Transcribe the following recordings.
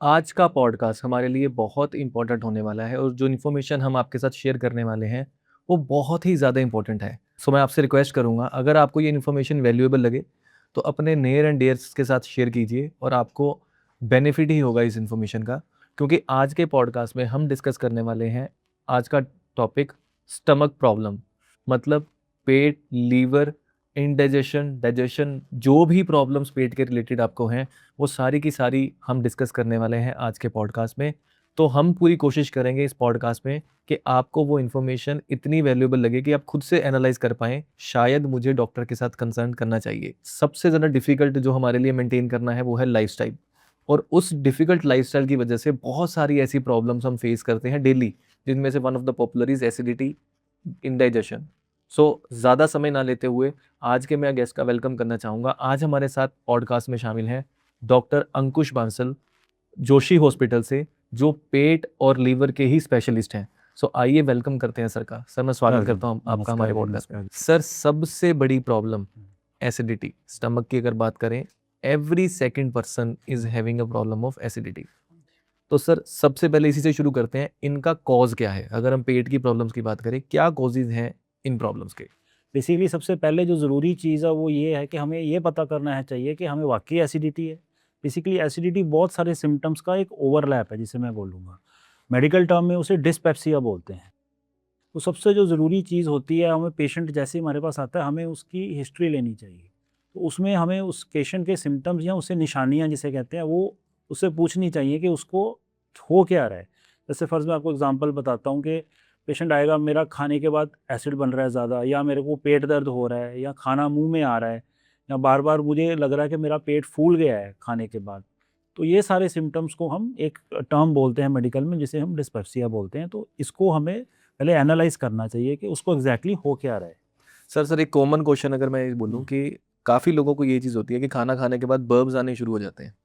आज का पॉडकास्ट हमारे लिए बहुत इम्पोर्टेंट होने वाला है और जो इन्फॉर्मेशन हम आपके साथ शेयर करने वाले हैं, वो बहुत ही ज़्यादा इम्पोर्टेंट है। सो मैं आपसे रिक्वेस्ट करूँगा, अगर आपको ये इन्फॉर्मेशन वैल्यूएबल लगे, तो अपने नियर एंड डियर्स के साथ शेयर कीजिए और आपको बेनिफिट ही होगा इस इन्फॉर्मेशन का। क्योंकि आज के पॉडकास्ट में हम डिस्कस करने वाले हैं आज का टॉपिक स्टमक प्रॉब्लम, मतलब पेट, लीवर, इंडाइजेशन, डाइजेशन, जो भी प्रॉब्लम्स पेट के रिलेटेड आपको हैं, वो सारी की सारी हम डिस्कस करने वाले हैं आज के पॉडकास्ट में। तो हम पूरी कोशिश करेंगे इस पॉडकास्ट में कि आपको वो इन्फॉर्मेशन इतनी वैल्यूएबल लगे कि आप खुद से एनालाइज कर पाएँ, शायद मुझे डॉक्टर के साथ कंसल्ट करना चाहिए। सबसे ज़्यादा डिफ़िकल्ट जो हमारे लिए मेंटेन करना है वो है लाइफ़स्टाइल, और उस डिफ़िकल्ट लाइफ़स्टाइल की वजह से बहुत सारी ऐसी प्रॉब्लम्स हम फेस करते हैं डेली, जिनमें से one of the popular is acidity, indigestion. So ज़्यादा समय ना लेते हुए आज के मैं गेस्ट का वेलकम करना चाहूँगा। आज हमारे साथ पॉडकास्ट में शामिल हैं डॉक्टर अंकुश बांसल, जोशी हॉस्पिटल से, जो पेट और लीवर के ही स्पेशलिस्ट हैं। सो आइए वेलकम करते हैं सर का। सर मैं स्वागत करता हूँ आपका हमारे पॉडकास्ट में। सर सबसे बड़ी प्रॉब्लम एसिडिटी, स्टमक की अगर बात करें, every second person is having a problem of acidity. तो सर सबसे पहले इसी से शुरू करते हैं, इनका कॉज क्या है? अगर हम पेट की प्रॉब्लम्स की बात करें, क्या कॉजेज हैं इन प्रॉब्लम्स के? बेसिकली सबसे पहले जो ज़रूरी चीज़ है वो ये है कि हमें ये पता करना है चाहिए कि हमें वाक़ई एसिडिटी है। बेसिकली एसिडिटी बहुत सारे सिम्पटम्स का एक ओवरलैप है जिसे मैं बोलूँगा। मेडिकल टर्म में उसे डिस्पेप्सिया बोलते हैं। तो सबसे जो ज़रूरी चीज़ होती है, हमें पेशेंट जैसे ही हमारे पास आता है हमें उसकी हिस्ट्री लेनी चाहिए। तो उसमें हमें उस पेशेंट के सिम्पटम्स या उससे निशानियाँ जिसे कहते हैं वो उससे पूछनी चाहिए कि उसको हो क्या रहा है। जैसे फ़र्ज़ मैं आपको एग्ज़ाम्पल बताता हूँ कि पेशेंट आएगा, मेरा खाने के बाद एसिड बन रहा है ज़्यादा, या मेरे को पेट दर्द हो रहा है, या खाना मुँह में आ रहा है, या बार-बार मुझे लग रहा है कि मेरा पेट फूल गया है खाने के बाद। तो ये सारे सिम्पटम्स को हम एक टर्म बोलते हैं मेडिकल में जिसे हम डिस्पेप्सिया बोलते हैं। तो इसको हमें पहले एनालाइज़ करना चाहिए कि उसको एग्ज़ैक्टली हो क्या रहा है। सर एक कॉमन क्वेश्चन अगर मैं बोलूँ हुँ। कि काफ़ी लोगों को ये चीज़ होती है कि खाना खाने के बाद बर्ब्स आने शुरू हो जाते हैं,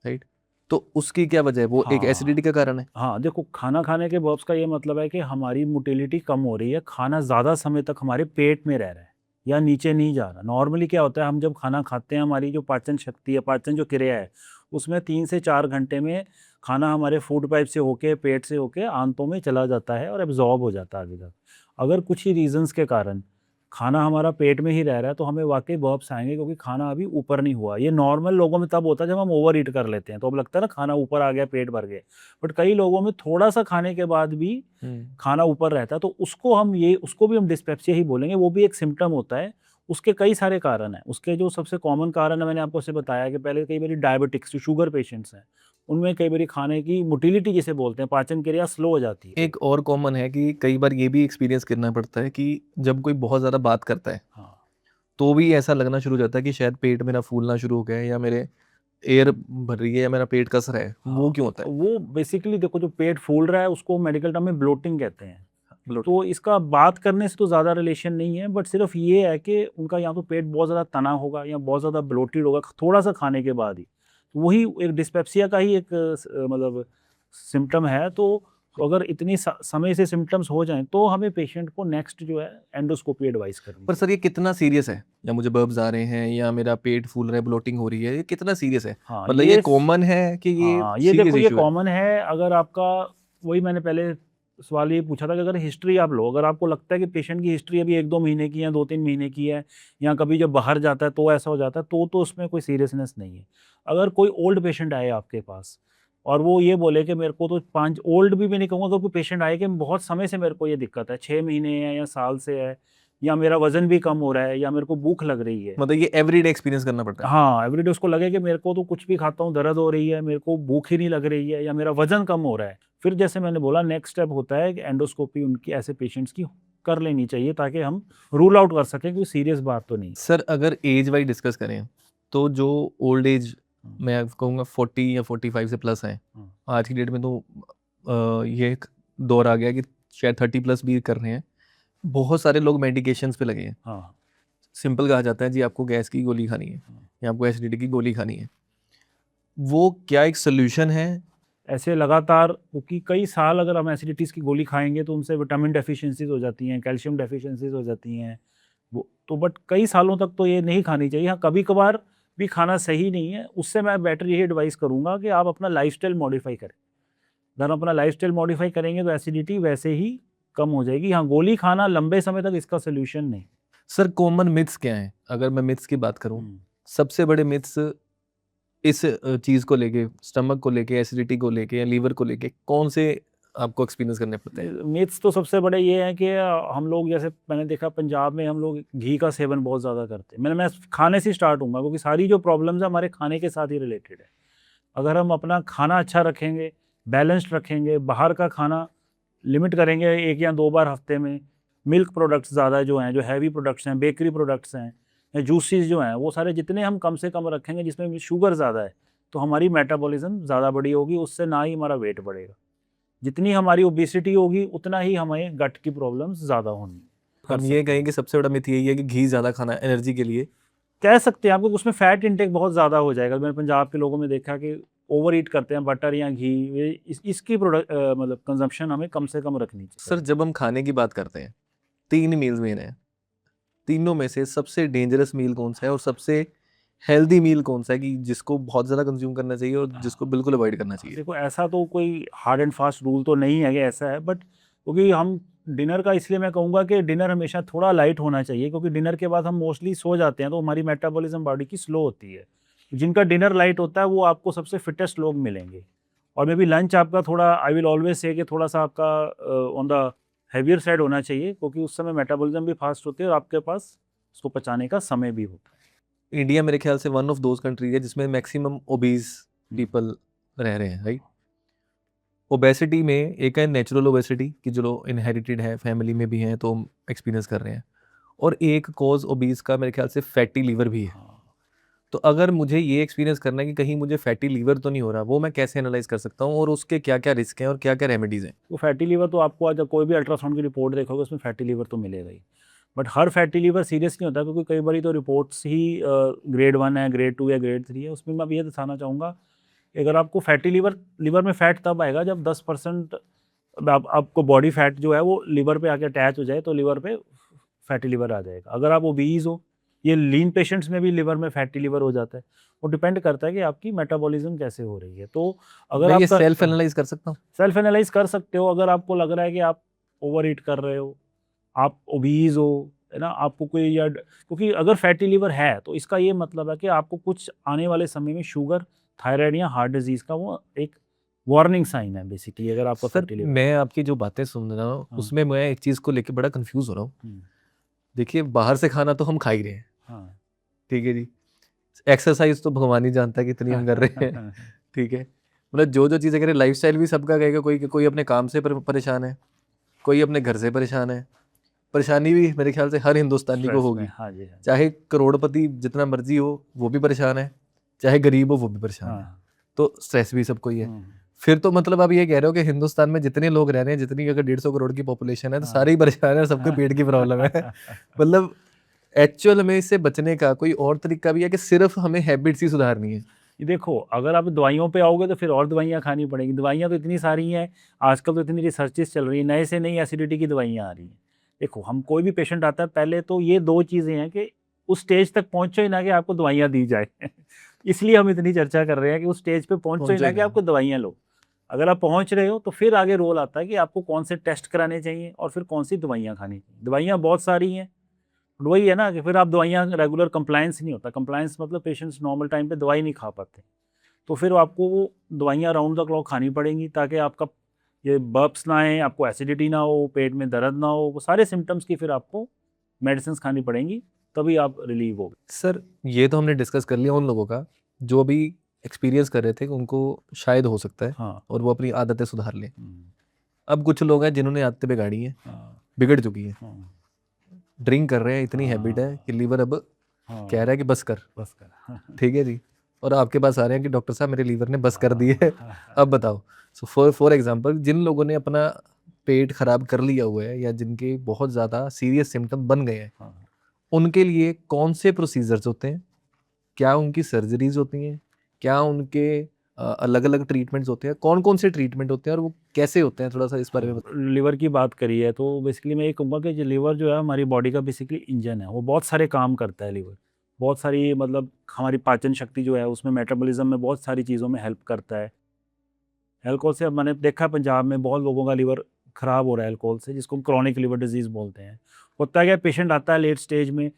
राइट? तो उसकी क्या वजह है? वो एक हाँ। एसिडिटी का कारण है? हाँ, देखो, खाना खाने के वर्ब्स का ये मतलब है कि हमारी मोटिलिटी कम हो रही है, खाना ज़्यादा समय तक हमारे पेट में रह रहा है या नीचे नहीं जा रहा। नॉर्मली क्या होता है, हम जब खाना खाते हैं, हमारी जो पाचन शक्ति है, पाचन जो क्रिया है, उसमें 3 से 4 घंटे में खाना हमारे फूड पाइप से होके, पेट से होके आंतों में चला जाता है और एब्ज़ॉर्ब हो जाता है आगे तक। अगर कुछ ही रीज़न्स के कारण खाना हमारा पेट में ही रह रहा है, तो हमें वाक़ई वर्ब्स आएँगे, क्योंकि खाना अभी ऊपर नहीं हुआ। ये नॉर्मल लोगों में तब होता है जब हम ओवर ईट कर लेते हैं, तो अब लगता है ना खाना ऊपर आ गया, पेट भर गया। बट कई लोगों में थोड़ा-सा खाने के बाद भी हुँ। खाना ऊपर रहता है, तो उसको भी हम डिस्पेप्सिया ही बोलेंगे, वो भी एक सिम्पटम होता है। उसके कई सारे कारण हैं। उसके जो सबसे कॉमन कारण है, मैंने आपको जैसे बताया कि पहले कई बारी डायबिटिक्स, जो शुगर पेशेंट्स हैं, उनमें कई बारी खाने की मोटिलिटी जिसे बोलते हैं, पाचन क्रिया स्लो हो जाती है। एक और कॉमन है कि कई बार ये भी एक्सपीरियंस करना पड़ता है कि जब कोई बहुत ज़्यादा बात करता है, हाँ। तो भी ऐसा लगना शुरू हो जाता है कि शायद पेट मेरा फूलना शुरू हो गया है या मेरे एयर भर रही है या मेरा पेट कस रहा है। वो हाँ, क्यों होता है? वो बेसिकली देखो, जो पेट फूल रहा है उसको मेडिकल टर्म में ब्लोटिंग कहते हैं। ब्लोटिंग। तो इसका बात करने से तो ज़्यादा रिलेशन नहीं है, बट सिर्फ़ ये है कि उनका या तो पेट बहुत ज़्यादा तना होगा या बहुत ज़्यादा ब्लोटेड होगा, थोड़ा-सा खाने के बाद ही। तो वही एक डिस्पेप्सिया का ही एक मतलब सिम्पटम है। तो अगर इतनी समय से सिम्पटम्स हो जाएँ, तो हमें पेशेंट को नेक्स्ट जो है एंडोस्कोपी एडवाइस करनी पर सर चाहिए। ये कितना सीरियस है? या मुझे बर्ब्स आ रहे हैं या मेरा पेट फूल रहा है, ब्लोटिंग हो रही है, ये कितना सीरियस है? हाँ, मतलब ये कॉमन है कि ये ये सीरियस देखो, ये इश्यू है? कॉमन है। अगर आपका, वही मैंने पहले सवाल ये पूछा था कि अगर हिस्ट्री आप लो, अगर आपको लगता है कि पेशेंट की हिस्ट्री अभी 1-2 महीने की है, 2-3 महीने की है, या कभी जब बाहर जाता है तो ऐसा हो जाता है, तो उसमें कोई सीरियसनेस नहीं है। अगर कोई ओल्ड पेशेंट आए आपके पास और वो ये बोले कि मेरे को तो 5 ओल्ड भी मैं नहीं कहूँगा, अगर कोई पेशेंट आए कि बहुत समय से मेरे को ये दिक्कत है, 6 महीने है या साल से है, या मेरा वज़न भी कम हो रहा है, या मेरे को भूख लग रही है। मतलब ये एवरीडे एक्सपीरियंस करना पड़ता है? हाँ, एवरीडे उसको लगे कि मेरे को तो कुछ भी खाता हूँ, दर्द हो रही है, मेरे को भूख ही नहीं लग रही है, या मेरा वज़न कम हो रहा है। फिर जैसे मैंने बोला, नेक्स्ट स्टेप होता है कि एंडोस्कोपी उनकी ऐसे पेशेंट्स की कर लेनी चाहिए, ताकि हम रूल आउट कर सकें कोई सीरियस बात तो नहीं है। सर अगर एज वाइज़ डिस्कस करें, तो जो ओल्ड एज, हुँ, मैं कहूँगा 40 या 45 से प्लस हैं, हुँ, आज की डेट में तो ये एक दौर आ गया है कि शायद 30 प्लस भी कर रहे हैं। बहुत सारे लोग मेडिकेशंस पे लगे हैं। हाँ, सिंपल कहा जाता है जी, आपको गैस की गोली खानी है हाँ। या आपको एसिडिटी की गोली खानी है। वो क्या एक सॉल्यूशन है? ऐसे लगातार, क्योंकि कई साल अगर हम एसिडिटीज़ की गोली खाएँगे तो उनसे विटामिन डेफिशिएंसीज़ हो जाती हैं, कैल्शियम डेफिशिएंसीज़ हो जाती हैं। वो तो बट कई सालों तक तो ये नहीं खानी चाहिए। हाँ, कभी-कभार भी खाना सही नहीं है, उससे मैं बेटर यही एडवाइस करूँगा कि आप अपना लाइफ़स्टाइल मॉडिफ़ाई करें। अगर आप अपना लाइफ़स्टाइल मॉडिफ़ाई करेंगे तो एसिडिटी वैसे ही कम हो जाएगी। हाँ, गोली खाना लंबे समय तक इसका सॉल्यूशन नहीं। सर कॉमन मिथ्स क्या हैं? अगर मैं मिथ्स की बात करूँ, हुँ। सबसे बड़े मिथ्स इस चीज़ को लेके, स्टमक को लेके, एसिडिटी को लेके या लीवर को लेके कौन से आपको एक्सपीरियंस करने पड़ते हैं? मिथ्स तो सबसे बड़े ये हैं कि हम लोग, जैसे मैंने देखा पंजाब में हम लोग घी का सेवन बहुत ज़्यादा करते हैं। मैं खाने से स्टार्ट हूँगा, क्योंकि सारी जो प्रॉब्लम्स है हमारे खाने के साथ ही रिलेटेड है। अगर हम अपना खाना अच्छा रखेंगे, बैलेंस्ड रखेंगे, बाहर का खाना लिमिट करेंगे 1 या 2 बार हफ्ते में, मिल्क प्रोडक्ट्स ज़्यादा जो हैं, जो हैवी प्रोडक्ट्स हैं, बेकरी प्रोडक्ट्स हैं, या जूसेस जो हैं, वो सारे जितने हम कम से कम रखेंगे जिसमें शुगर ज़्यादा है, तो हमारी मेटाबॉलिज्म ज़्यादा बड़ी होगी, उससे ना ही हमारा वेट बढ़ेगा। जितनी हमारी ओबेसिटी होगी उतना ही हमें गट की प्रॉब्लम्स ज़्यादा होंगी। कर हम ये सकते कहें हैं। कि सबसे बड़ा मिथ यही है कि घी ज़्यादा खाना एनर्जी के लिए। कह सकते हैं आपको, उसमें फैट इंटेक बहुत ज़्यादा हो जाएगा। मैंने पंजाब के लोगों में देखा कि ओवर ईट करते हैं बटर या घी, ये इसकी मतलब कंजम्पशन हमें कम से कम रखनी सर चाहिए। जब हम खाने की बात करते हैं, 3 मील्स मेन हैं। तीनों में से सबसे डेंजरस मील कौन-सा है और सबसे हेल्दी मील कौन-सा है कि जिसको बहुत ज़्यादा कंज़्यूम करना चाहिए और जिसको बिल्कुल अवॉइड करना चाहिए? देखो, ऐसा तो कोई हार्ड एंड फास्ट रूल तो नहीं है कि ऐसा है, बट क्योंकि हम डिनर का, इसलिए मैं कहूँगा कि डिनर हमेशा थोड़ा लाइट होना चाहिए, क्योंकि डिनर के बाद हम मोस्टली सो जाते हैं तो हमारी मेटाबॉलिज्म बॉडी की स्लो होती है। जिनका डिनर लाइट होता है वो आपको सबसे फिटेस्ट लोग मिलेंगे। और मे बी लंच आपका थोड़ा, आई विल ऑलवेज से कि थोड़ा सा आपका ऑन द हैवियर साइड होना चाहिए, क्योंकि उस समय मेटाबॉलिज्म भी फास्ट होती है और आपके पास उसको पचाने का समय भी होता इंडिया मेरे ख्याल से वन ऑफ दोज़ कंट्री है जिसमें मैक्सिमम ओबीज़ है। पीपल रह रहे हैं, राइट? ओबेसिटी में एक है नेचुरल ओबेसिटी कि जो इनहेरिटेड है, फैमिली में भी हैं तो हम एक्सपीरियंस कर रहे हैं। और एक कॉज़ ओबीज़ का मेरे ख्याल से फैटी लीवर भी है। हाँ। तो अगर मुझे ये एक्सपीरियंस करना है कि कहीं मुझे फैटी लीवर तो नहीं हो रहा, वो मैं कैसे एनालाइज़ कर सकता हूँ और उसके क्या-क्या रिस्क हैं और क्या-क्या रेमेडीज़ हैं? तो फैटी लीवर तो आपको आज कोई भी अल्ट्रासाउंड की रिपोर्ट देखोगे उसमें फैटी लीवर तो मिलेगा ही। बट हर फैटी लीवर सीरियस नहीं होता, क्योंकि कई बारी तो रिपोर्ट्स ही ग्रेड 1 है, ग्रेड 2 या ग्रेड 3 है। उसमें मैं अब ये बताना चाहूँगा कि अगर आपको फैटी लीवर, लीवर में फैट तब आएगा जब 10% आपको बॉडी फैट जो है वो लिवर पे आके अटैच हो जाए, तो लिवर पे फैटी लिवर आ जाएगा। अगर आप ओबीज हो, ये लीन पेशेंट्स में भी लिवर में फैटी लिवर हो जाता है। वो डिपेंड करता है कि आपकी मेटाबॉलिज्म कैसे हो रही है। तो अगर मैं ये आपका सेल्फ एनालाइज़ कर सकता हूँ? सेल्फ एनालाइज कर सकते हो। अगर आपको लग रहा है कि आप ओवर ईट कर रहे हो, आप ओबीज हो, है ना, आपको कोई या क्योंकि अगर फैटी लिवर है तो इसका ये मतलब है कि आपको कुछ आने वाले समय में शुगर, थायराइड या हार्ट डिजीज का वो एक वार्निंग साइन है बेसिकली, अगर आपका सर, फैटी लिवर। मैं आपकी जो बातें सुन रहा हूँ, हाँ। उसमें मैं एक चीज़ को लेके बड़ा कन्फ्यूज़ हो रहा हूँ। हम्म, देखिए, बाहर से खाना तो हम खा ही रहे हैं, हाँ। ठीक है जी। एक्सरसाइज़ तो भगवान ही जानता है कितनी हम कर रहे हैं, ठीक है। मतलब जो-जो चीज़ें करें, लाइफ़स्टाइल भी सबका कहेगा, कोई कोई अपने काम से परेशान है, कोई अपने घर से परेशान है। परेशानी भी मेरे ख्याल से हर हिंदुस्तानी को स्ट्रेस में, होगी, हाँ जी, हाँ जी। चाहे करोड़पति जितना मर्ज़ी हो, वो भी परेशान है, चाहे गरीब हो, वो भी परेशान है। हाँ। तो स्ट्रेस भी सबको ही है। हम्म, फिर तो मतलब आप ये कह रहे हो कि हिंदुस्तान में जितने लोग रह रहे हैं, जितनी अगर 150 करोड़ की पॉपुलेशन है, तो हाँ। सारे ही परेशान हैं, सबको पेट की प्रॉब्लम है। मतलब एक्चुअल में इससे बचने का कोई और तरीका भी है कि सिर्फ़ हमें हैबिट्स ही सुधारनी है? ये देखो, अगर आप दवाइयों पे आओगे तो फिर और दवाइयाँ खानी पड़ेंगी। दवाइयाँ तो इतनी सारी हैं, आजकल तो इतनी रिसर्चेज़ चल रही हैं, नए से नई एसिडिटी की दवाइयाँ आ रही हैं। देखो, हम कोई भी पेशेंट आता है, पहले तो ये 2 चीज़ें हैं कि उस स्टेज तक पहुँचो ही ना कि आपको दवाइयाँ दी जाए। इसलिए हम इतनी चर्चा कर रहे हैं कि उस स्टेज पे पहुँचो ही पहुँचो ना ही कि ना। आपको दवाइयाँ लो। अगर आप पहुँच रहे हो तो फिर आगे रोल आता है कि आपको कौन से टेस्ट कराने चाहिए और फिर कौन सी दवाइयाँ खानी चाहिए। दवाइयाँ बहुत सारी हैं। वही है ना कि फिर आप दवाइयाँ, रेगुलर कंप्लायंस नहीं होता। कंप्लायंस मतलब पेशेंट्स नॉर्मल टाइम पे दवाई नहीं खा पाते। तो फिर आपको वो दवाइयाँ राउंड द क्लॉक खानी पड़ेंगी, ताकि आपका ये बर्प्स ना आएँ, आपको एसिडिटी ना हो, पेट में दर्द ना हो। वो सारे सिम्पटम्स की फिर आपको मेडिसिन्स खानी पड़ेंगी, तभी आप रिलीव होगे। सर, ये तो हमने डिस्कस कर लिया उन लोगों का, जो अभी एक्सपीरियंस कर रहे थे कि उनको शायद हो सकता है हाँ। और वो अपनी आदतें सुधार लें। हुँ, अब कुछ लोग हैं जिन्होंने आदतें बिगाड़ी हैं, हाँ, बिगड़ चुकी हैं। हाँ, ड्रिंक कर रहे हैं, इतनी हैबिट है हाँ, कि लीवर अब कह हाँ, रहा है कि बस कर, बस कर। ठीक है जी। और आपके पास आ रहे हैं कि डॉक्टर साहब मेरे लीवर ने बस कर दी हाँ, है, हाँ, हाँ, अब बताओ। सो फॉर एग्ज़ाम्पल जिन लोगों ने अपना पेट खराब कर लिया हुआ है या जिनके बहुत ज़्यादा सीरियस सिम्पटम बन गए हैं, हाँ। उनके लिए कौन से प्रोसीजर्स होते हैं? क्या उनकी सर्जरीज़ होती हैं? क्या उनके अलग-अलग ट्रीटमेंट्स होते हैं? कौन-कौन से ट्रीटमेंट होते हैं और वो कैसे होते हैं? थोड़ा-सा इस बारे में हाँ, लिवर की बात करी है तो बेसिकली मैं ये कहूँगा कि जो लिवर जो है हमारी बॉडी का बेसिकली इंजन है। वो बहुत सारे काम करता है लिवर। बहुत सारी मतलब हमारी पाचन शक्ति जो है उसमें, मेटाबॉलिज्म में बहुत सारी चीज़ों में हेल्प करता है। अल्कोहल से मैंने देखा पंजाब में बहुत लोगों का लीवर ख़राब हो रहा है अल्कोहल से, जिसको क्रॉनिक लिवर डिजीज़ बोलते हैं। होता है क्या, पेशेंट आता है लेट स्टेज में,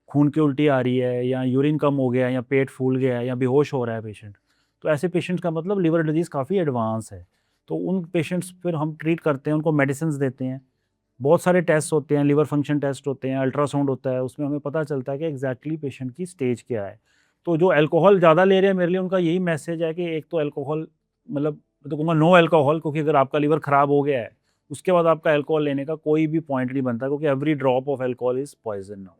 खून की उल्टी आ रही है या यूरिन कम हो गया है या पेट फूल गया है या बेहोश हो रहा है पेशेंट, तो ऐसे पेशेंट्स का मतलब लिवर डिजीज़ काफ़ी एडवांस है। तो उन पेशेंट्स फिर हम ट्रीट करते हैं, उनको मेडिसिन देते हैं। बहुत सारे टेस्ट होते हैं, लिवर फंक्शन टेस्ट होते हैं, अल्ट्रासाउंड होता है, उसमें हमें पता चलता है कि एग्जैक्टली पेशेंट की स्टेज क्या है। तो जो अल्कोहल ज़्यादा ले रहे हैं, मेरे लिए उनका यही मैसेज है कि एक तो अल्कोहल मतलब मैं तो कहूँगा नो अल्कोहल, क्योंकि अगर आपका लीवर ख़राब हो गया है उसके बाद आपका अल्कोहल लेने का कोई भी पॉइंट नहीं बनता, क्योंकि every drop of alcohol is poison now.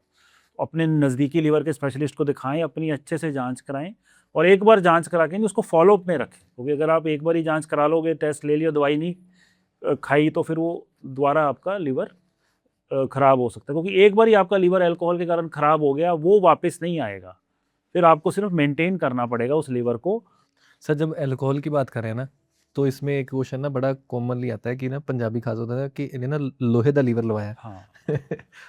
अपने नज़दीकी लीवर के स्पेशलिस्ट को दिखाएं, अपनी अच्छे से जांच कराएं और एक बार जांच करा के नहीं उसको फॉलोअप में रखें, क्योंकि अगर आप एक बार ही जांच करा लोगे, टेस्ट ले लिया, दवाई नहीं खाई, तो फिर वो दोबारा आपका लीवर खराब हो सकता है, क्योंकि एक बार ही आपका लीवर अल्कोहल के कारण खराब हो गया, वो वापस नहीं आएगा। फिर आपको सिर्फ मेंटेन करना पड़ेगा उस लीवर को। सर जब अल्कोहल की बात करें ना, तो इसमें एक क्वेश्चन ना बड़ा कॉमनली आता है कि ना पंजाबी खास होता है कि इन्हें ना लोहे का लीवर लवाया। हाँ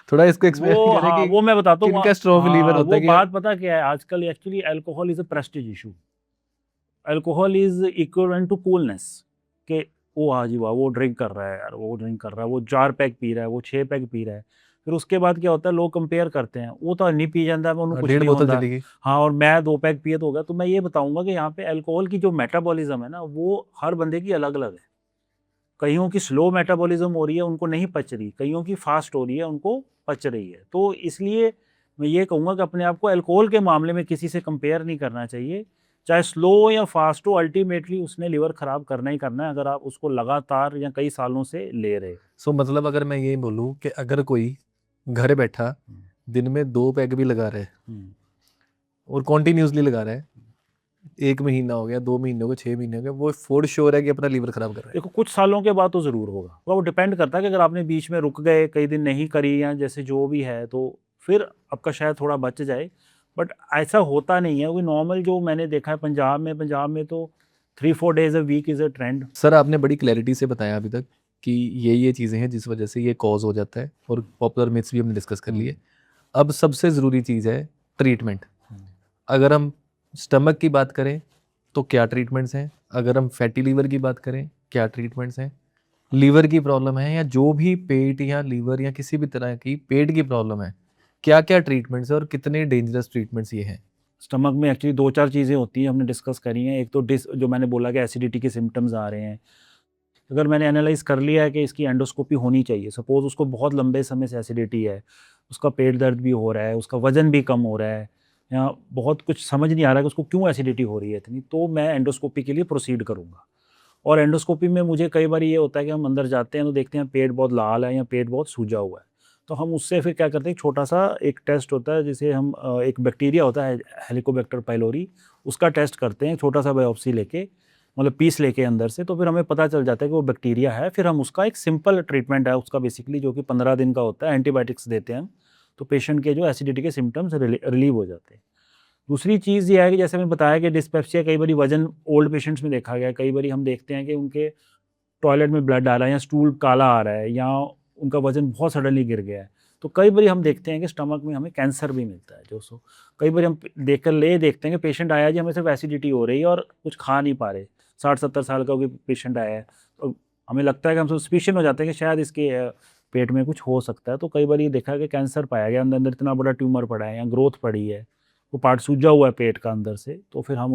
थोड़ा इसको एक्सप्लेन वो करें हाँ कि वो मैं बताता हूँ। किनका स्ट्रॉन्ग लीवर हाँ होता वो है कि बात पता क्या है, आजकल actually alcohol is a prestige issue. Alcohol is equivalent to coolness, कि वो हाँ जी वाह वो ड्रिंक कर रहा है यार, वो ड्रिंक कर रहा है, वो 4 पैग पी रहा है, वो 6 पैग पी रहा है। फिर उसके बाद क्या होता है, लोग कंपेयर करते हैं, वो तो नहीं पी जाता है, उन्हें कुछ 1.5 नहीं बोतल होता। चली गई। हाँ और मैं 2 पैग पिए तो हो गया। तो मैं ये बताऊंगा कि यहाँ पे अल्कोहल की जो मेटाबॉलिज्म है ना, वो हर बंदे की अलग अलग है। कईयों की स्लो मेटाबॉलिज्म हो रही है, उनको नहीं पच रही, कईयों की फास्ट हो रही है, उनको पच रही है। तो इसलिए मैं ये कहूँगा कि अपने आप को अल्कोहल के मामले में किसी से कंपेयर नहीं करना चाहिए, चाहे स्लो या फास्ट हो, अल्टीमेटली उसने लिवर खराब करना ही करना है, अगर आप उसको लगातार या कई सालों से ले रहे। सो मतलब अगर मैं ये बोलूँ कि अगर कोई घर बैठा हम्म, दिन में 2 पैग भी लगा रहा है हम्म, और कॉन्टिन्यूसली लगा रहा है, 1 महीना हो गया, 2 महीने हो गए, 6 महीने हो गए, वो फॉर श्योर है कि अपना लीवर खराब कर रहा है। देखो कुछ सालों के बाद तो ज़रूर होगा, वो डिपेंड करता है कि अगर आपने बीच में रुक गए, कई दिन नहीं करी या जैसे जो भी है, तो फिर आपका शायद थोड़ा बच जाए। बट ऐसा होता नहीं है, वो नॉर्मल जो मैंने देखा है पंजाब में तो 3-4 days a week is a trend. Sir आपने बड़ी क्लैरिटी से बताया अभी तक कि ये चीज़ें हैं जिस वजह से ये कॉज हो जाता है, और पॉपुलर मिथ्स भी हमने डिस्कस कर लिए। अब सबसे ज़रूरी चीज़ है ट्रीटमेंट। अगर हम स्टमक की बात करें तो क्या ट्रीटमेंट्स हैं, अगर हम फैटी लीवर की बात करें क्या ट्रीटमेंट्स हैं, लीवर की प्रॉब्लम है या जो भी पेट या लीवर या किसी भी तरह की पेट की प्रॉब्लम है, क्या क्या ट्रीटमेंट्स है और कितने डेंजरस ट्रीटमेंट्स ये हैं। स्टमक में एक्चुअली 2-4 चीज़ें होती हैं, हमने डिस्कस करी हैं। एक तो जो मैंने बोला कि एसिडिटी के सिम्पटम्स आ रहे हैं। अगर मैंने एनालाइज़ कर लिया है कि इसकी एंडोस्कोपी होनी चाहिए, सपोज़ उसको बहुत लंबे समय से एसिडिटी है, उसका पेट दर्द भी हो रहा है, उसका वज़न भी कम हो रहा है, या बहुत कुछ समझ नहीं आ रहा है कि उसको क्यों एसिडिटी हो रही है इतनी, तो मैं एंडोस्कोपी के लिए प्रोसीड करूँगा। और एंडोस्कोपी में मुझे कई बार ये होता है कि हम अंदर जाते हैं तो देखते हैं पेट बहुत लाल है या पेट बहुत सूजा हुआ है। तो हम उससे फिर क्या करते हैं, छोटा-सा एक टेस्ट होता है जिसे हम एक बैक्टीरिया होता है हेलिकोबैक्टर पाइलोरी, उसका टेस्ट करते हैं, छोटा-सा बायोप्सी लेके, मतलब पीस लेके अंदर से, तो फिर हमें पता चल जाता है कि वो बैक्टीरिया है। फिर हम उसका एक सिंपल ट्रीटमेंट है उसका बेसिकली, जो कि 15 दिन का होता है, एंटीबायोटिक्स देते हैं हम। तो पेशेंट के जो एसिडिटी के सिम्पटम्स रिलीव हो जाते हैं। दूसरी चीज़ ये है कि जैसे मैंने बताया कि डिस्पेप्सिया कई बारी वज़न ओल्ड पेशेंट्स में देखा गया है। कई बारी हम देखते हैं कि उनके टॉयलेट में ब्लड आ रहा है या स्टूल काला आ रहा है या उनका वज़न बहुत सडनली गिर गया है। तो कई बारी हम देखते हैं कि स्टमक में हमें कैंसर भी मिलता है, जो सो कई बारी हम देखते हैं कि पेशेंट आया जी, हमें सिर्फ एसिडिटी हो रही है और कुछ खा नहीं पा रहे। 60-70 साल का कोई पेशेंट आया है, तो हमें लगता है कि हम सस्पिशन हो जाते हैं कि शायद इसके पेट में कुछ हो सकता है। तो कई बार ये देखा है कि कैंसर पाया गया, अंदर-अंदर इतना बड़ा ट्यूमर पड़ा है या ग्रोथ पड़ी है, वो पार्ट सूजा हुआ है पेट का अंदर से। तो फिर हम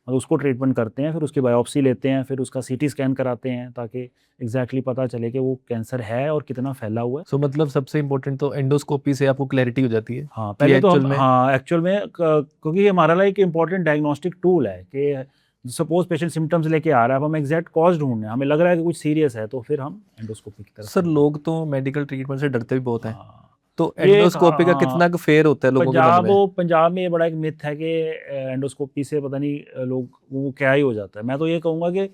उसको ट्रीटमेंट करते हैं, फिर उसकी बायोप्सी लेते हैं, फिर उसका सीटी स्कैन कराते हैं, ताकि एग्जैक्टली पता चले कि वो कैंसर है और कितना फैला हुआ है। सो मतलब सबसे इम्पोर्टेंट तो एंडोस्कोपी से आपको क्लैरिटी हो जाती है हाँ कि पहले तो एक्चुअल हम में। हाँ एक्चुअल में क्योंकि ये हमारा लाइक इम्पोर्टेंट डायग्नोस्टिक टूल है कि सपोज पेशेंट सिम्टम्स लेके आ रहा है, अब हम एग्जैक्ट कॉज ढूंढ रहे हैं, हमें लग रहा है कि कुछ सीरियस है, तो फिर हम एंडोस्कोपी की तरफ सर चलते हैं। लोग तो मेडिकल ट्रीटमेंट से डरते भी बहुत हैं, हाँ तो ये एंडोस्कोपी का कितना हाँ, का फेयर होता है लोगों के मन में। पंजाब में ये बड़ा एक मिथ है कि एंडोस्कोपी से पता नहीं लोग वो क्या ही हो जाता है। मैं तो ये कहूँगा कि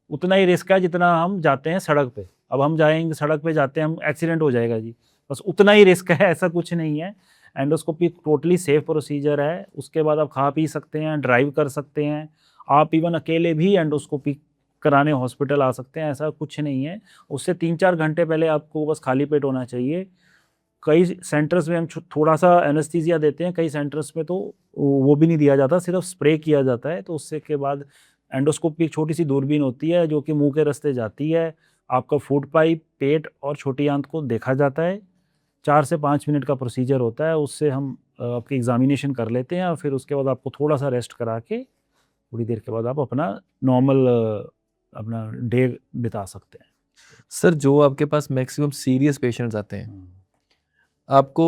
उतना ही रिस्क है जितना हम जाते हैं सड़क पे। अब हम जाएंगे सड़क पे, जाते हैं हम, एक्सीडेंट हो जाएगा जी, बस उतना ही रिस्क है, ऐसा कुछ नहीं है। एंडोस्कोपी टोटली सेफ प्रोसीजर है। उसके बाद आप खा पी सकते हैं, ड्राइव कर सकते हैं, आप इवन अकेले भी एंडोस्कोपी कराने हॉस्पिटल आ सकते हैं, ऐसा कुछ नहीं है। उससे 3-4 घंटे पहले आपको बस खाली पेट होना चाहिए। कई सेंटर्स में हम थोड़ा सा एनेस्थीसिया देते हैं, कई सेंटर्स में तो वो भी नहीं दिया जाता, सिर्फ स्प्रे किया जाता है। तो उससे के बाद एंडोस्कोप की एक छोटी सी दूरबीन होती है जो कि मुंह के रास्ते जाती है, आपका फूड पाइप, पेट और छोटी आंत को देखा जाता है। 4 से 5 मिनट का प्रोसीजर होता है, उससे हम आपकी एग्जामिनेशन कर लेते हैं और फिर उसके बाद आपको थोड़ा सा रेस्ट करा के थोड़ी देर के बाद आप अपना नॉर्मल अपना डे बिता सकते हैं। सर जो आपके पास मैक्सिमम सीरियस पेशेंट्स आते हैं, आपको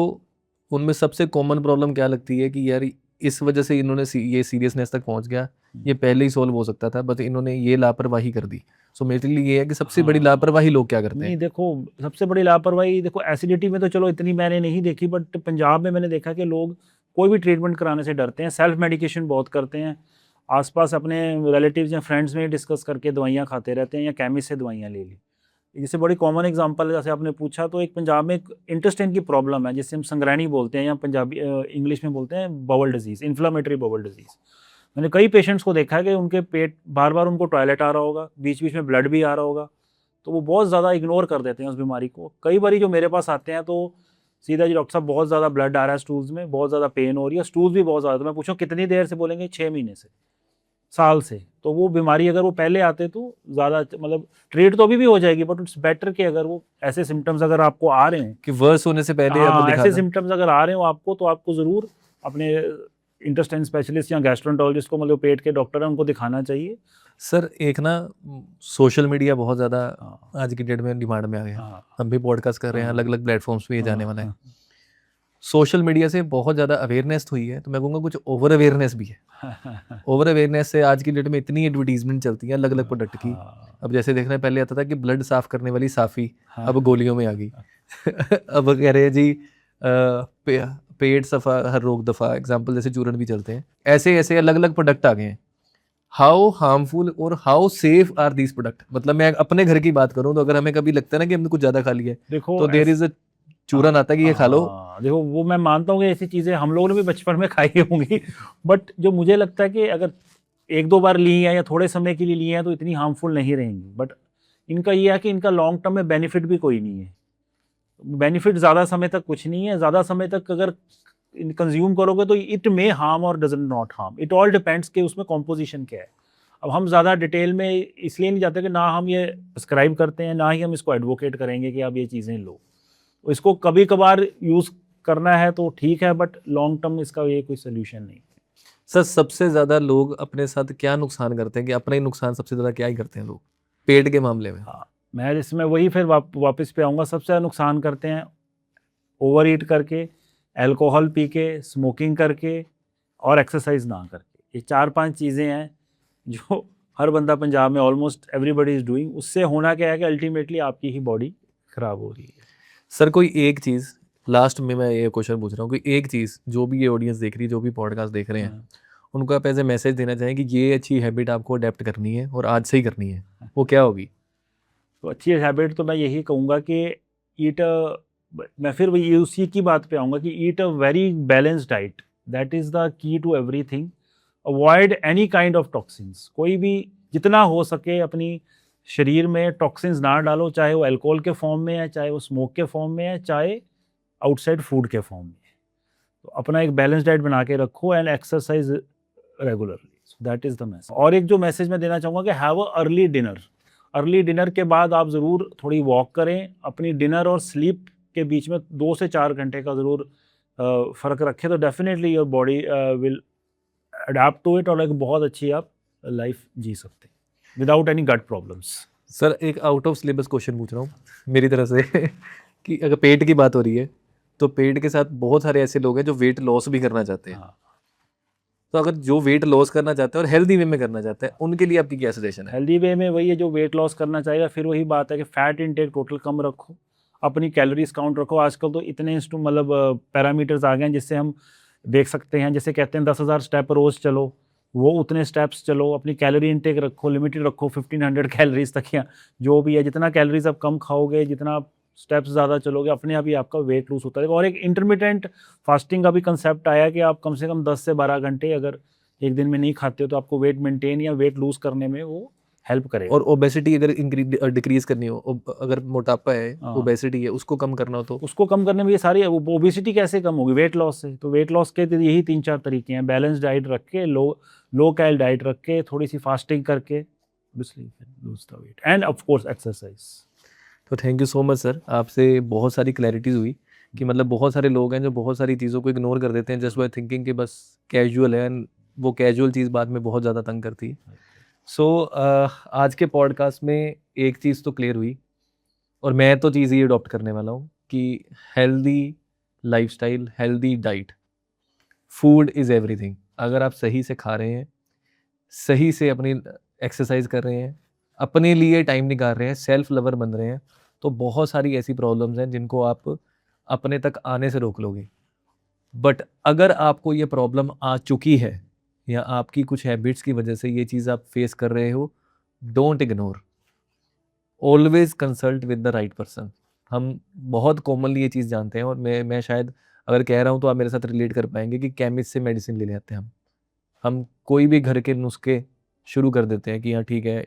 उनमें सबसे कॉमन प्रॉब्लम क्या लगती है कि यार इस वजह से इन्होंने ये सीरियसनेस तक पहुंच गया, ये पहले ही सॉल्व हो सकता था, बस इन्होंने ये लापरवाही कर दी। सो मेरे लिए ये है कि सबसे बड़ी हाँ। लापरवाही लोग क्या करते नहीं हैं? देखो, सबसे बड़ी लापरवाही देखो एसिडिटी में तो चलो इतनी मैंने नहीं देखी, बट पंजाब में मैंने देखा कि लोग कोई भी ट्रीटमेंट कराने से डरते हैं, सेल्फ मेडिकेशन बहुत करते हैं, आसपास अपने रिलेटिव्स या फ्रेंड्स में डिस्कस करके दवाइयाँ खाते रहते हैं या केमिस्ट से दवाइयाँ ले ली। जैसे बड़ी कॉमन एग्जांपल है, जैसे आपने पूछा, तो एक पंजाब में एक इंटेस्टाइन की प्रॉब्लम है जिसे हम संग्रहणी बोलते हैं या पंजाबी इंग्लिश में बोलते हैं bowl disease, inflammatory bowel disease. मैंने कई पेशेंट्स को देखा है कि उनके पेट बार बार उनको टॉयलेट आ रहा होगा, बीच बीच में ब्लड भी आ रहा होगा, तो वो बहुत ज़्यादा इग्नोर कर देते हैं उस बीमारी को। कई बारी जो मेरे पास आते हैं तो सीधा जी डॉक्टर साहब बहुत ज़्यादा ब्लड आ रहा है स्टूल्स में, बहुत ज़्यादा पेन हो रही है, स्टूल्स भी बहुत ज़्यादा। तो मैं पूछूँ कितनी देर से, बोलेंगे 6 महीने से, साल से। तो वो बीमारी अगर वो पहले आते तो ज़्यादा मतलब ट्रीट तो अभी भी हो जाएगी, बट इट्स बेटर कि अगर वो ऐसे सिम्टम्स अगर आपको आ रहे हैं, कि वर्स होने से पहले आपको हाँ, दिखा ऐसे दें। सिम्टम्स अगर आ रहे हो आपको, तो आपको ज़रूर अपने इंटेस्टाइन स्पेशलिस्ट या गैस्ट्रोएंटरोलॉजिस्ट को, मतलब पेट के डॉक्टर हैं, उनको दिखाना चाहिए। सर एक ना सोशल मीडिया बहुत ज़्यादा हाँ, आज की डेट में डिमांड में आ गया है। हाँ, हम भी पॉडकास्ट कर रहे हैं, हाँ, अलग अलग प्लेटफॉर्म्स पे ये जाने वाला है। हाँ, सोशल मीडिया से बहुत ज़्यादा अवेयरनेस हुई है, तो मैं कहूँगा कुछ ओवर अवेयरनेस भी है। हाँ, ओवर अवेयरनेस से आज की डेट में इतनी एडवर्टीजमेंट चलती है अलग अलग प्रोडक्ट की। हाँ, अब जैसे देख रहे हैं, पहले आता था कि ब्लड साफ करने वाली साफ़ी, हाँ, अब गोलियों में आ गई। अब कह रहे हैं जी पेट सफ़ा हर रोग दफ़ा, एग्जाम्पल जैसे चूरन भी चलते हैं। ऐसे ऐसे अलग अलग प्रोडक्ट आ गए हैं। हाउ हार्मफुल और how safe are these product? मतलब मैं अपने घर की बात करूँ तो अगर हमें कभी लगता है ना कि हमने कुछ ज़्यादा खा लिया है, देखो तो देर इज़ अ चूरन आता है कि ये खा लो। हाँ, देखो वो मैं मानता हूँ कि ऐसी चीज़ें हम लोगों ने भी बचपन में खाई होंगी, बट जो मुझे लगता है कि अगर 1-2 बार ली हैं या थोड़े समय के लिए ली हैं तो इतनी हार्मफुल नहीं रहेंगी। बट इनका ये है कि इनका लॉन्ग टर्म में बेनिफिट भी कोई नहीं है। बेनिफिट ज़्यादा समय तक कुछ नहीं है, ज़्यादा समय तक अगर कंज्यूम करोगे तो इट मे हार्म और doesn't not harm, it all depends कि उसमें कॉम्पोजिशन क्या है। अब हम ज़्यादा डिटेल में इसलिए नहीं जाते कि ना हम ये प्रिस्क्राइब करते हैं, ना ही हम इसको एडवोकेट करेंगे कि आप ये चीज़ें लो। तो इसको कभी कभार यूज़ करना है तो ठीक है, बट लॉन्ग टर्म इसका ये कोई सोल्यूशन नहीं। सर सबसे ज़्यादा लोग अपने साथ क्या नुकसान करते हैं, कि अपना ही नुकसान सबसे ज़्यादा क्या ही करते हैं लोग पेट के मामले में? हाँ, मैं इसमें वही फिर वापस पे आऊँगा। सबसे ज़्यादा नुकसान करते हैं ओवर ईट करके, अल्कोहल पी के, स्मोकिंग करके और एक्सरसाइज ना करके। ये 4-5 चीज़ें हैं जो हर बंदा पंजाब में ऑलमोस्ट एवरीबॉडी इज़ डूइंग। उससे होना क्या है कि अल्टीमेटली आपकी ही बॉडी खराब हो रही है। सर कोई एक चीज़, लास्ट में मैं ये क्वेश्चन पूछ रहा हूँ, कोई एक चीज़ जो भी ये ऑडियंस देख रही है, जो भी पॉडकास्ट देख रहे हैं, हाँ, उनको आप एज ए मैसेज देना चाहें कि ये अच्छी हैबिट आपको अडेप्ट करनी है और आज से ही करनी है, वो क्या होगी? तो अच्छी हैबिट तो मैं यही कहूँगा कि ईट मैं फिर वही उसी की बात पे आऊँगा कि eat a very balanced diet, that is the key to everything. Avoid any kind of toxins, कोई भी जितना हो सके अपनी शरीर में टॉक्सिन्स ना डालो, चाहे वो अल्कोहल के फॉर्म में है, चाहे वो स्मोक के फॉर्म में है, चाहे आउटसाइड फूड के फॉर्म में है। तो अपना एक बैलेंस डाइट बना के रखो and exercise regularly, so that is the message. और एक जो मैसेज मैं देना चाहूँगा कि have a early dinner. Early dinner के बाद आप ज़रूर थोड़ी वॉक करें। अपनी डिनर और स्लीप के बीच में 2 से 4 घंटे का ज़रूर फ़र्क रखें, तो definitely your body will adapt to it और एक बहुत अच्छी आप लाइफ जी सकते हैं without any gut problems. Sir एक आउट ऑफ सिलेबस क्वेश्चन पूछ रहा हूँ मेरी तरफ से कि अगर पेट की बात हो रही है, तो पेट के साथ बहुत सारे ऐसे लोग हैं जो वेट लॉस भी करना चाहते हैं। हाँ, तो अगर जो वेट लॉस करना चाहते हैं और हेल्दी वे में करना चाहते हैं, उनके लिए आपकी क्या सजेशन है? हेल्दी वे में वही है, जो वेट लॉस करना चाहेगा फिर वही बात है कि फ़ैट इनटेक टोटल कम रखो, अपनी कैलोरीज काउंट रखो। आजकल तो इतने मतलब पैरामीटर्स आ गए हैं जिससे हम देख सकते हैं, जैसे कहते हैं 10,000 स्टेप रोज़ चलो, वो उतने स्टेप्स चलो। अपनी कैलोरी इनटेक रखो, लिमिटेड रखो, 1500 कैलोरीज तक या जो भी है। जितना कैलोरीज आप कम खाओगे, जितना स्टेप्स ज़्यादा चलोगे, अपने आप ही आपका वेट लूज होता है। और एक इंटरमिटेंट फास्टिंग का भी कंसेप्ट आया कि आप कम से कम 10 से 12 घंटे अगर एक दिन में नहीं खाते हो तो आपको वेट मेंटेन या वेट लूज करने में वो हेल्प करेगा। और ओबेसिटी अगर डिक्रीज करनी हो, अगर मोटापा है, हाँ। ओबेसिटी है, उसको कम करना हो तो उसको कम करने में ये सारी ओबेसिटी कैसे कम होगी? वेट लॉस से। तो वेट लॉस के तो यही 3-4 तरीके हैं, बैलेंस डाइट रख के, लो कैल डाइट रख के, थोड़ी सी फास्टिंग करके obviously lose the weight and of course exercise. तो thank you so much sir, आपसे बहुत सारी क्लैरिटीज़ हुई कि मतलब बहुत सारे लोग हैं जो बहुत सारी चीज़ों को इग्नोर कर देते हैं जस्ट बाय थिंकिंग कि बस कैजुअल है, and वो कैजुअल चीज़ बाद में बहुत ज़्यादा तंग करती है। सो आज के पॉडकास्ट में एक चीज़ तो क्लियर हुई, और मैं तो चीज़ ये अडॉप्ट करने वाला हूँ कि healthy lifestyle, healthy diet, food is everything. अगर आप सही से खा रहे हैं, सही से अपनी एक्सरसाइज कर रहे हैं, अपने लिए टाइम निकाल रहे हैं, सेल्फ लवर बन रहे हैं, तो बहुत सारी ऐसी प्रॉब्लम्स हैं जिनको आप अपने तक आने से रोक लोगे। बट अगर आपको ये प्रॉब्लम आ चुकी है या आपकी कुछ हैबिट्स की वजह से ये चीज़ आप फेस कर रहे हो, don't ignore, always consult with the right person. हम बहुत कॉमनली ये चीज़ जानते हैं, और मैं शायद अगर कह रहा हूँ तो आप मेरे साथ रिलेट कर पाएंगे कि केमिस्ट से मेडिसिन ले लेते हैं हम कोई भी घर के नुस्खे शुरू कर देते हैं कि हाँ ठीक है,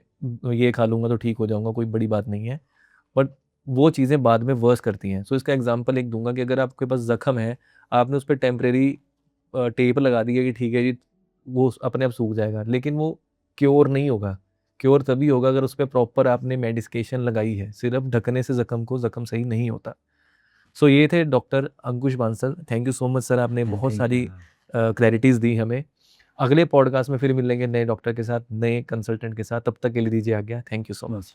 ये खा लूँगा तो ठीक हो जाऊँगा, कोई बड़ी बात नहीं है, बट वो चीज़ें बाद में वर्स करती हैं। सो इसका एग्जांपल एक दूंगा कि अगर आपके पास ज़ख्म है, आपने उस पर टेम्परेरी टेप लगा दी है कि ठीक है जी, वो अपने आप सूख जाएगा, लेकिन वो क्योर नहीं होगा। क्योर तभी होगा अगर उस पर प्रॉपर आपने मेडिकेशन लगाई है। सिर्फ ढकने से ज़ख्म सही नहीं होता। सो ये थे doctor Ankush Bansal. Thank you so much sir, आपने बहुत सारी क्लैरिटीज़ दी हमें। अगले पॉडकास्ट में फिर मिलेंगे नए डॉक्टर के साथ, नए कंसल्टेंट के साथ। तब तक के लिए दीजिए आज्ञा। Thank you so much.